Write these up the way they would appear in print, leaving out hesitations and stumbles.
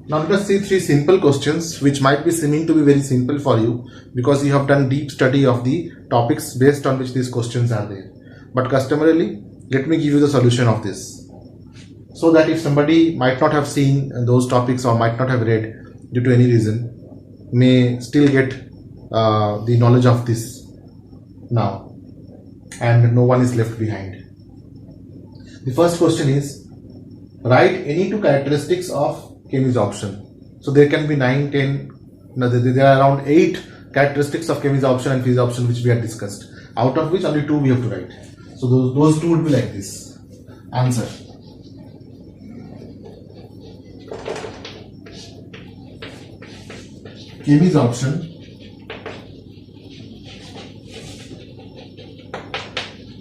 Now let us see three simple questions which might be seeming to be very simple for you because you have done deep study of the topics based on which these questions are there. But customarily, let me give you the solution of this, so that if somebody might not have seen those topics or might not have read due to any reason, may still get the knowledge of this now, and no one is left behind. The first question is, write any two characteristics of chemisorption. So there can be 9, 10, no, there are around 8 characteristics of chemisorption and physisorption which we had discussed, out of which only 2 we have to write. So those 2 would be like this. Answer. Chemisorption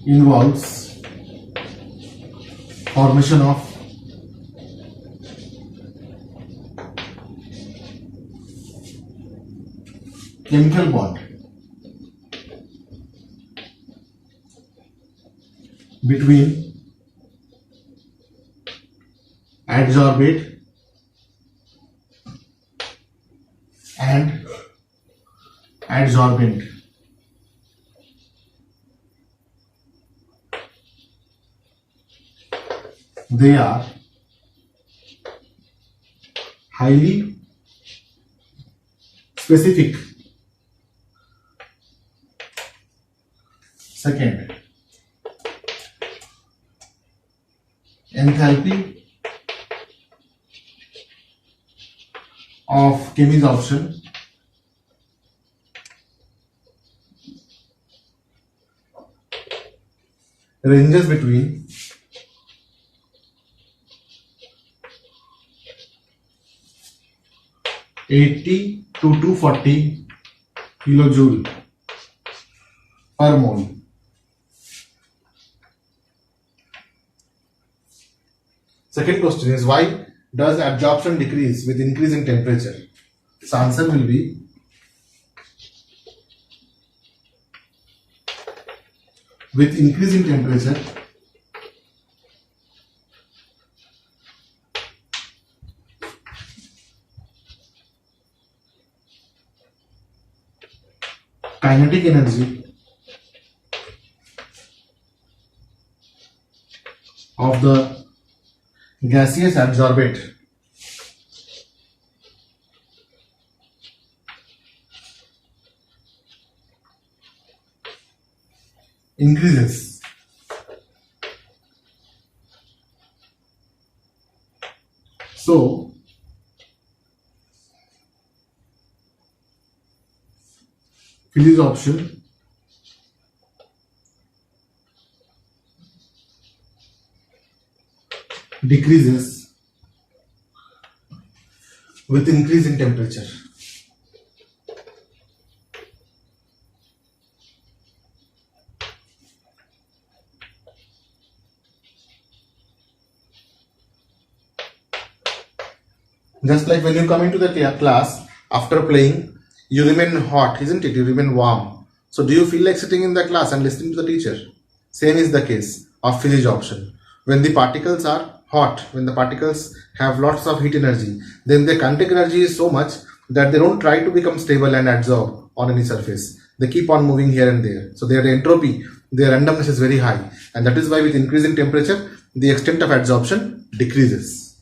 involves formation of chemical bond between adsorbate and adsorbent. They are highly specific. Second, enthalpy of chemisorption ranges between 80 to 240 kilojoule per mole. Second question is, why does adsorption decrease with increase in temperature? Its answer will be, with increase in temperature, kinetic energy of the gaseous adsorbate increases. So physisorption decreases with increase in temperature. Just like when you come into the class after playing, you remain hot, isn't it? You remain warm. So do you feel like sitting in the class and listening to the teacher? Same is the case of physisorption. When the particles are hot, when the particles have lots of heat energy, then their kinetic energy is so much that they don't try to become stable and adsorb on any surface. They keep on moving here and there. So their entropy, their randomness is very high, and that is why with increasing temperature, the extent of adsorption decreases.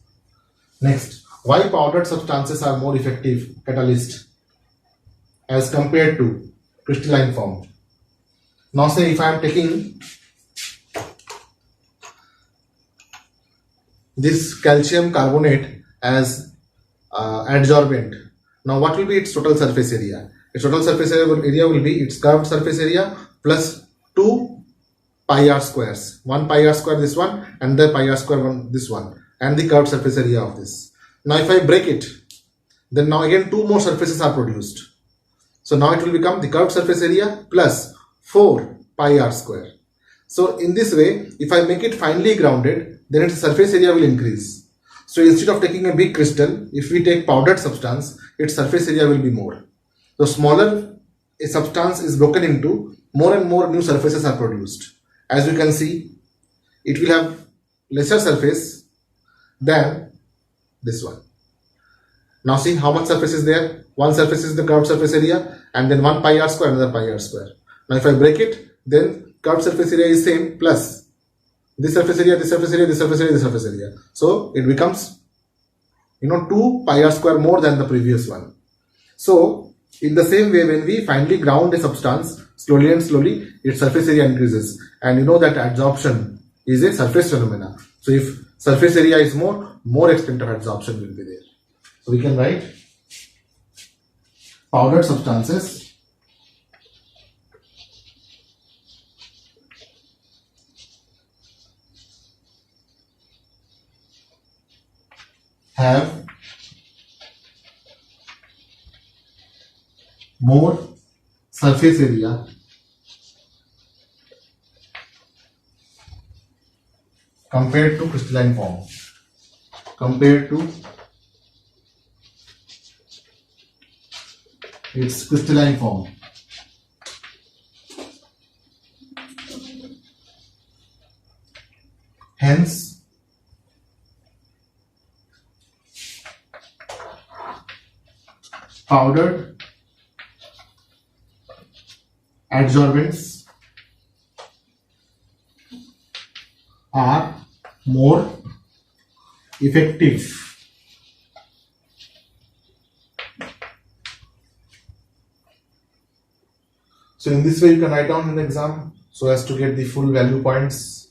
Next, why powdered substances are more effective catalyst as compared to crystalline form? Now say if I am taking this calcium carbonate as adsorbent, now what will be its total surface area? Its total surface area will be its curved surface area plus 2 pi r squares, 1 pi r square this one and the pi r square one this one, and the curved surface area of this. Now if I break it, then now again 2 more surfaces are produced. So now it will become the curved surface area plus 4 pi r square. So in this way, if I make it finely grounded, then its surface area will increase. So instead of taking a big crystal, if we take powdered substance, its surface area will be more. So smaller a substance is broken into, more and more new surfaces are produced. As you can see, it will have lesser surface than this one. Now see how much surface is there. One surface is the curved surface area, and then 1 pi r square, another pi r square. Now if I break it, then curved surface area is same plus this surface area, this surface area, this surface area, this surface area. So it becomes 2 pi r square more than the previous one. So in the same way, when we finally ground a substance, slowly and slowly its surface area increases, and you know that adsorption is a surface phenomena. So if surface area is more extent of adsorption will be there. So we can write powdered substances have more surface area compared to crystalline form. Compared to its crystalline form. Hence, powdered adsorbents are more effective So in this way you can write down in the exam so as to get the full value points